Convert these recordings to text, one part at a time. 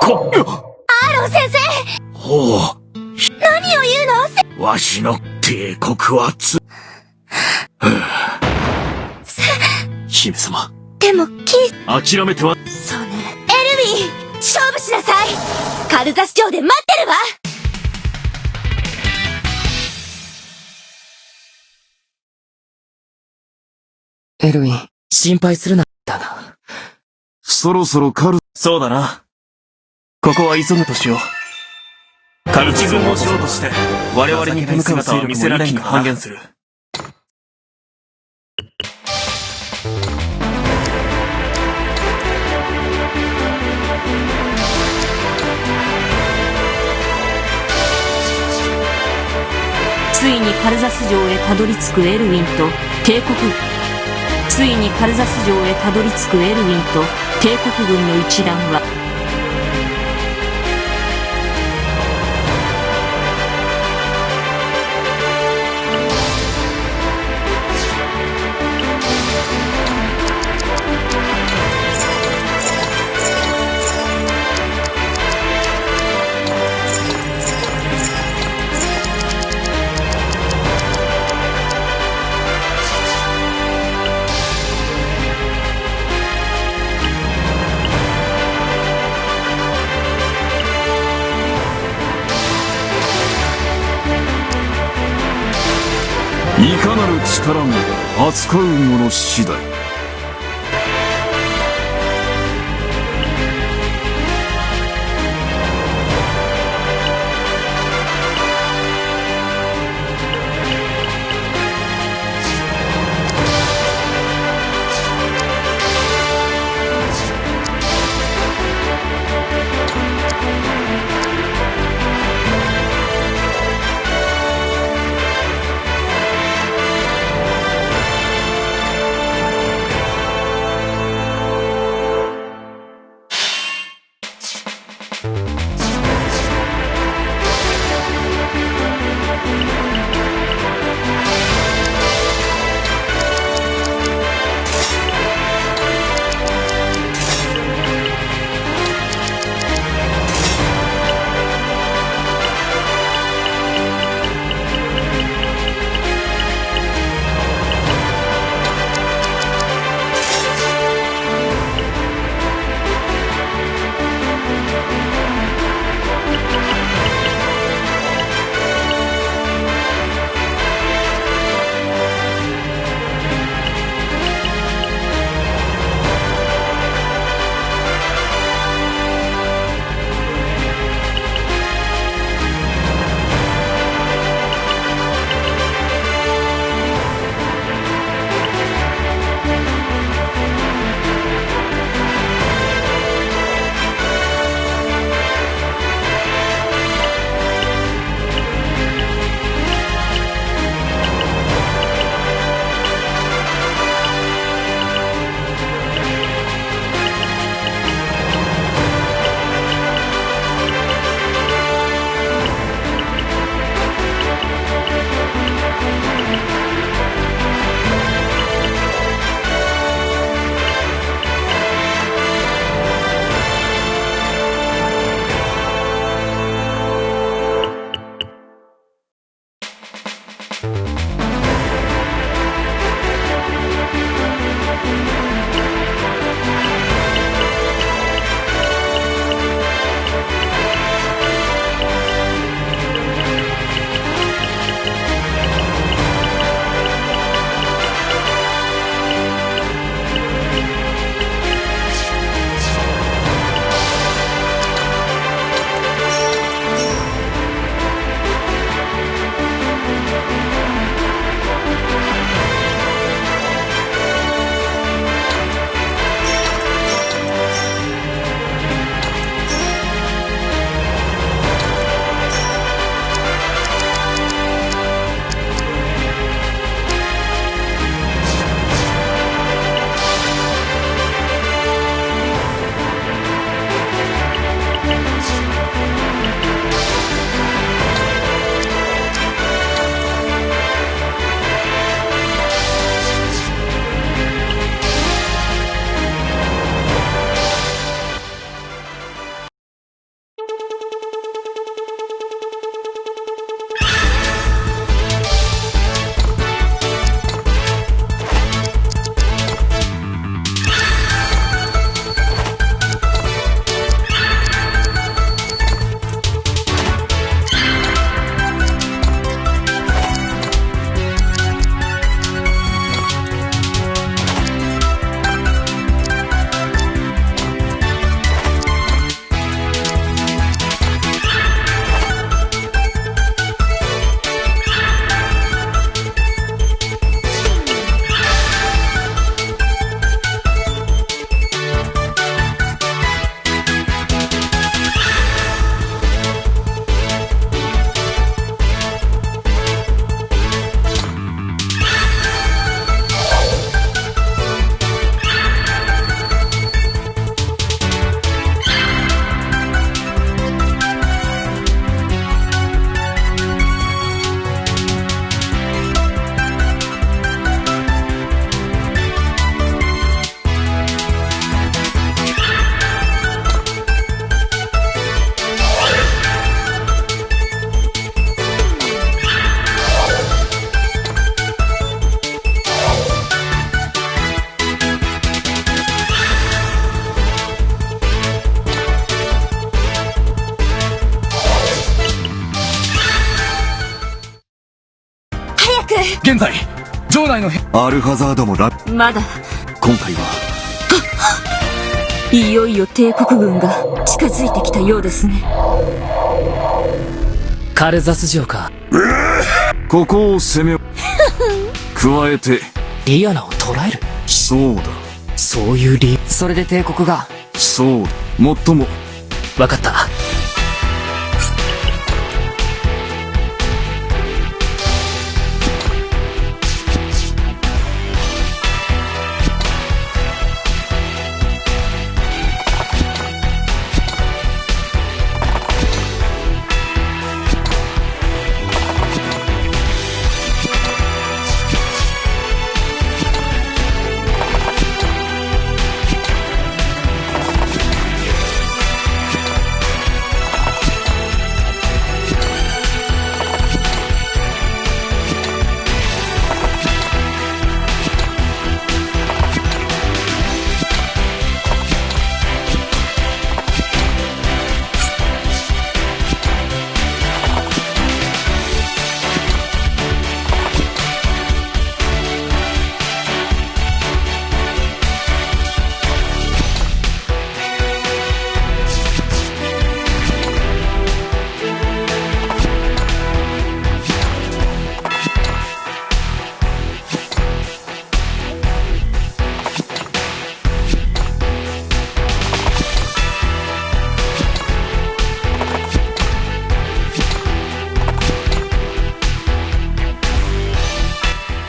アーロン先生。ほう。何を言うの？わしの帝国は姫様。でも、諦めては。そうね。エルヴィン、勝負しなさい。カルザス城で待ってるわ。エルウィン、心配するな、だな。そろそろそうだな。ここは急ぐとしよう。カル自分をしようとして、我々に手向かう姿を見せられんが半減する。ついにカルザス城へたどり着くエルウィンと帝国軍。ついにカルザス城へたどり着くエルウィンと帝国軍の一団は、いかなる力も扱う者次第。現在城内のアルハザードもまだ。今回はいよいよ帝国軍が近づいてきたようですね。カルザス城か。ここを攻め加えてリアナを捕らえる。そうだそういう理由。それで帝国が。そうもっともわかった。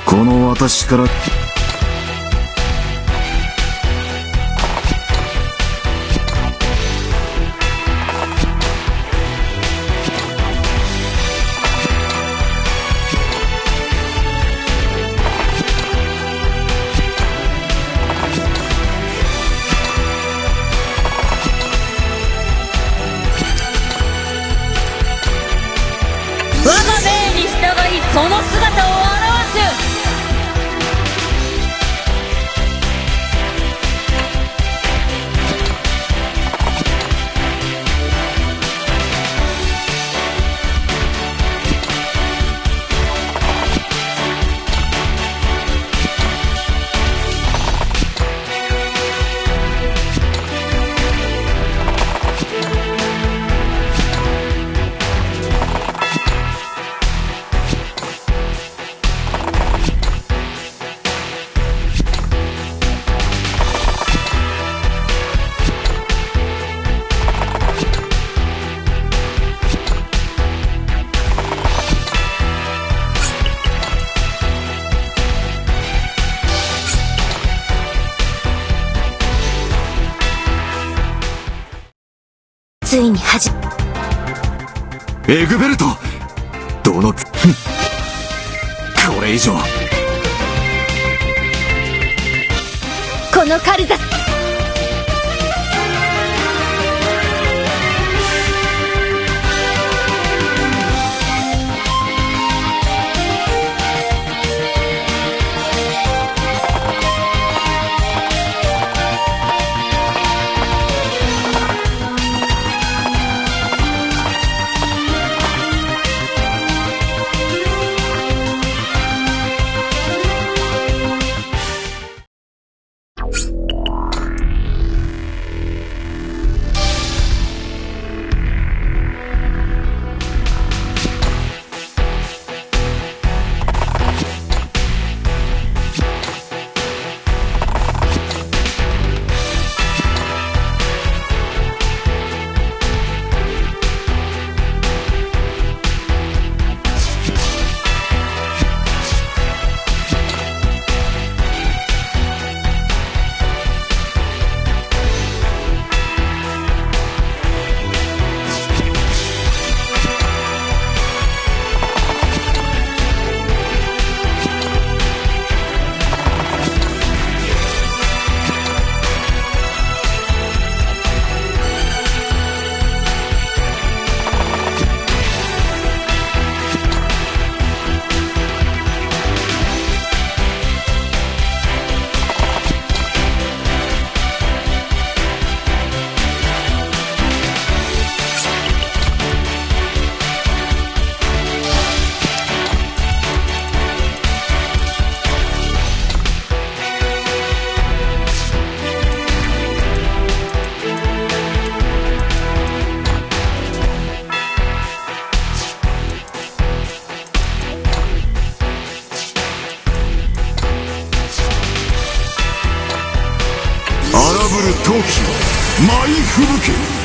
この私から我が命に従いその姿を表す。ついにエグベルトどのこれ以上このカルザス荒ぶる陶器舞い吹雪け。